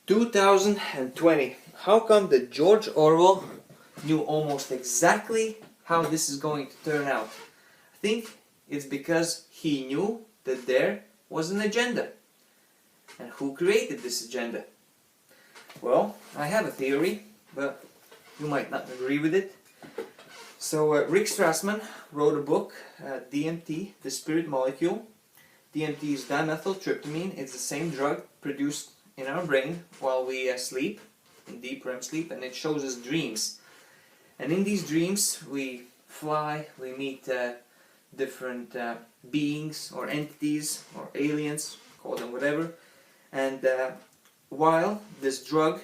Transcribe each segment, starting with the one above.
2020. How come that George Orwell knew almost exactly how this is going to turn out? I think it's because he knew that there was an agenda. And who created this agenda? Well, I have a theory, but you might not agree with it. So Rick Strassman wrote a book, DMT, the spirit molecule. DMT is dimethyltryptamine. It's the same drug produced in our brain while we sleep, in deep REM sleep, and it shows us dreams. And in these dreams we fly, we meet different beings or entities or aliens, call them whatever. And while this drug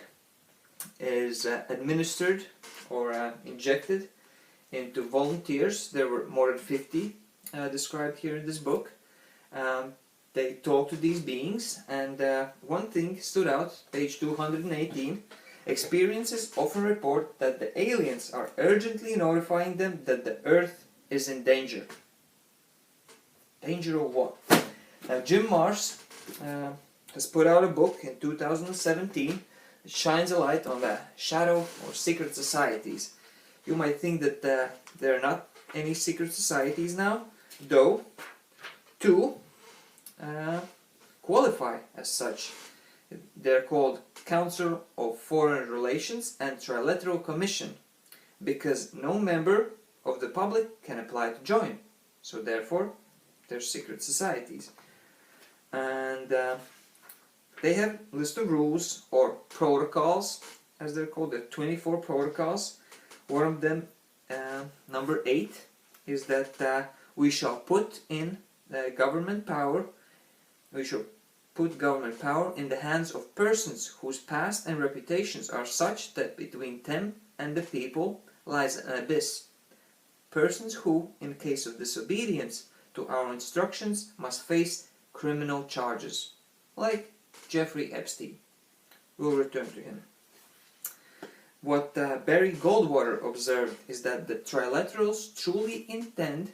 is administered or injected into volunteers, there were more than 50 described here in this book. They talked to these beings, and one thing stood out, page 218. Experiences often report that the aliens are urgently notifying them that the Earth is in danger. Danger of what? Now, Jim Marrs has put out a book in 2017 that shines a light on the shadow or secret societies. You might think that there are not any secret societies now, though two qualify as such. They're called Council of Foreign Relations and Trilateral Commission, because no member of the public can apply to join. So therefore, they're secret societies. And they have a list of rules or protocols, as they're called. There are 24 protocols. One of them, number 8, is that we shall put in government power. We shall put government power in the hands of persons whose past and reputations are such that between them and the people lies an abyss. Persons who, in case of disobedience to our instructions, must face criminal charges, like Jeffrey Epstein. We'll return to him. What Barry Goldwater observed is that the trilaterals truly intend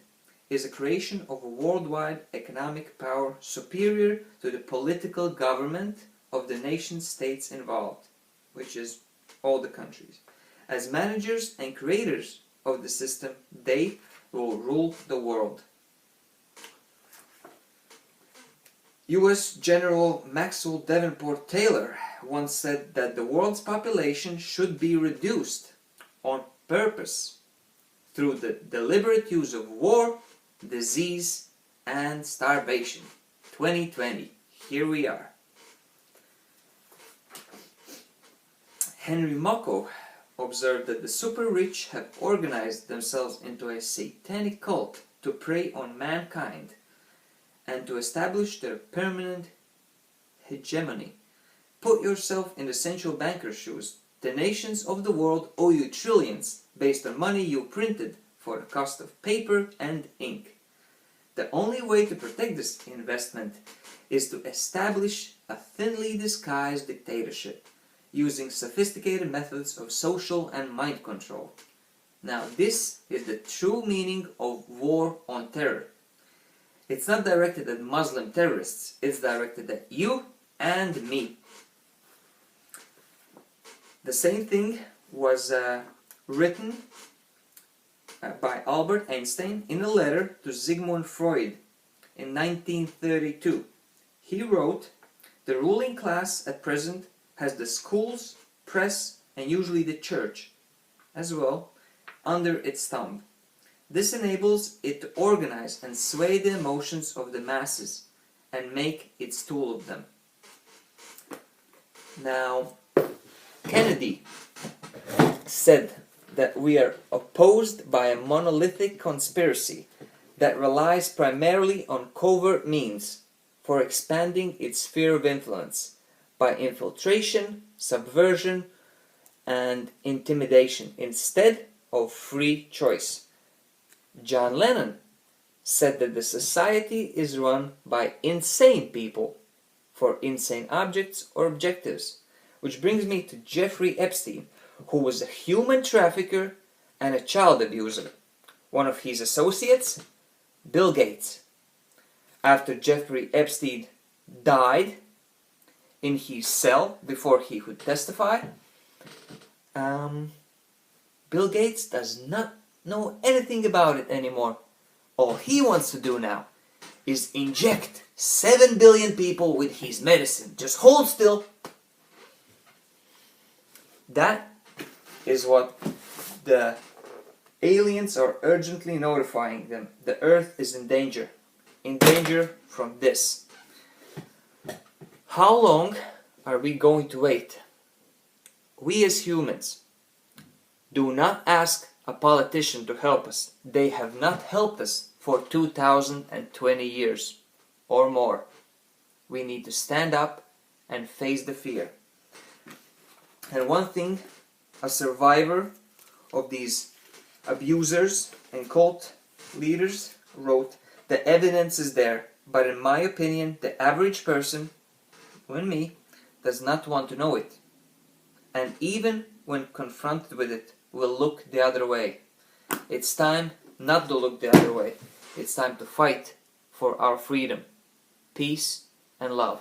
is a creation of a worldwide economic power superior to the political government of the nation-states involved, which is all the countries. As managers and creators of the system, they will rule the world. U.S. General Maxwell Davenport Taylor once said that the world's population should be reduced on purpose through the deliberate use of war, disease, and starvation. 2020, here we are. Henry Mocko observed that the super rich have organized themselves into a satanic cult to prey on mankind and to establish their permanent hegemony. Put yourself in the central banker's shoes. The nations of the world owe you trillions based on money you printed for the cost of paper and ink. The only way to protect this investment is to establish a thinly disguised dictatorship using sophisticated methods of social and mind control. Now, this is the true meaning of war on terror. It's not directed at Muslim terrorists, it's directed at you and me. The same thing was written by Albert Einstein in a letter to Sigmund Freud in 1932. He wrote, "The ruling class at present has the schools, press, and usually the church as well under its thumb. This enables it to organize and sway the emotions of the masses and make its tool of them." Now, Kennedy said that we are opposed by a monolithic conspiracy that relies primarily on covert means for expanding its sphere of influence by infiltration, subversion, and intimidation instead of free choice. John Lennon said that the society is run by insane people for insane objects or objectives, which brings me to Jeffrey Epstein, who was a human trafficker and a child abuser. One of his associates, Bill Gates. After Jeffrey Epstein died, in his cell before he could testify. Bill Gates does not know anything about it anymore. All he wants to do now is inject 7 billion people with his medicine. Just hold still. That is what the aliens are urgently notifying them. The Earth is in danger. In danger from this. How long are we going to wait? We as humans do not ask a politician to help us. They have not helped us for 2020 years or more. We need to stand up and face the fear. And one thing a survivor of these abusers and cult leaders wrote, the evidence is there, but in my opinion, the average person, you and me, does not want to know it. And even when confronted with it, will look the other way. It's time not to look the other way. It's time to fight for our freedom, peace, and love.